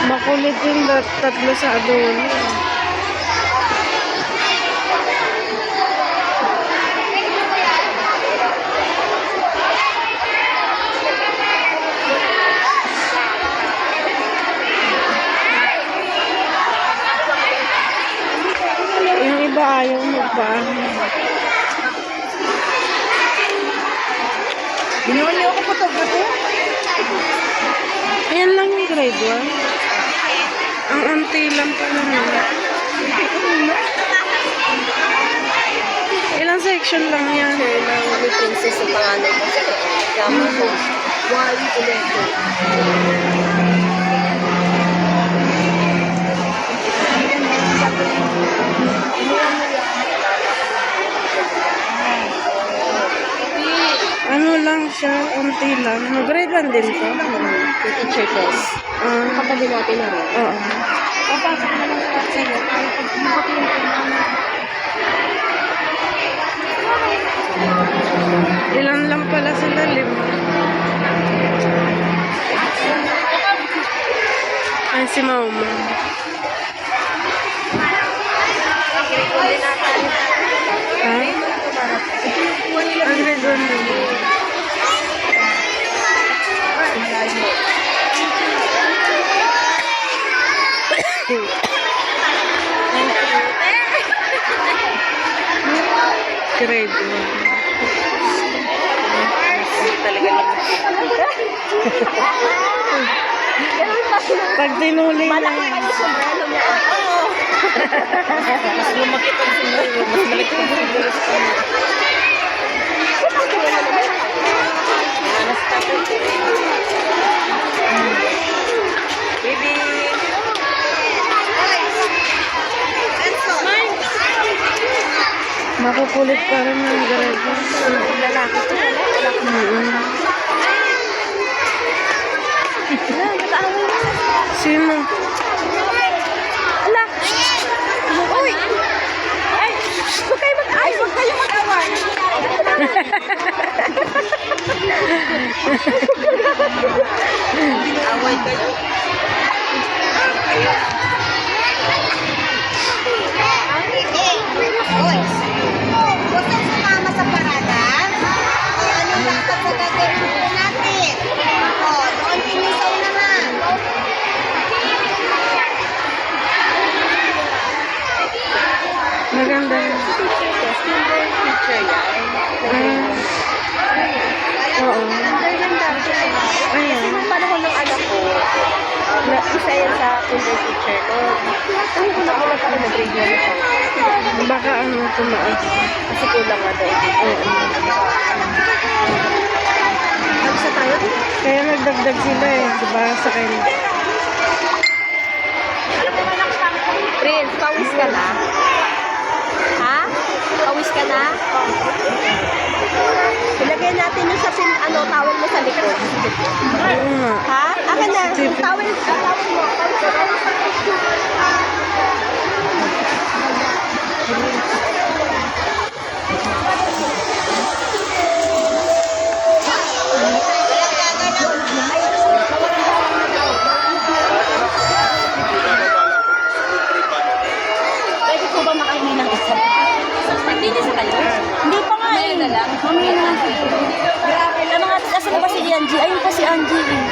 Makulit yung tatlo sa dulo. Yung iba ayaw magbahay. Ginawa niyo ako photography? Ayan lang yung grade 1. Ang unti lang pala nila. Ilang section lang yan? Share ng may princess sa panganay ko. Kama ko. 111. Ano lang siya, unti lang. Grade 1 din to. Teacher test. Katabi natin na rin. Oo. Papasok na lang sa sa'yo. Ilan lang pala sila, 5. Ay, si Mama. Ha? Ang grade 1 din. Grade 1. Talaga lang. Pag tinuli na Malaki kayo sa brano niya. Oo. Mas lumaki itong sinuro. Mas malaki itong sinuro sa kanya. Anas ka po. Baby. makukulit pa rin ng grade 1. Lalaki to. Sino? Ala! Uy! Ay! Huwag kayo mag-ay! Huwag kayo mag-away! Away kayo? Gusto sumama sa parada? Ano lang ito sa gagawin natin? Doon tinisaw naman. Maganda. Yes, number teacher yan. Oo. Ganda. Ayan. Nung panahon ng anak ko, isa yan sa kinder teacher ko. Nung una-una ako nag-grade na siya. Baka ano tumaas. Kasi kulang nga daw. Magsa tayo? Kaya nagdagdag sila eh. Diba sa kanya? Prince, pawis ka na? Ha? Pawis ka na? Ilagay natin yung sa towel mo sa likod. Oo nga. Ha? Akin na. Towel mo. Pwede po ba makahingi ng isa? Hindi sa kayo? Hindi pa nga eh. Mamaya na lang. Grabe. Ano nga, kasi ba si Angie? Ayun pa si Angie.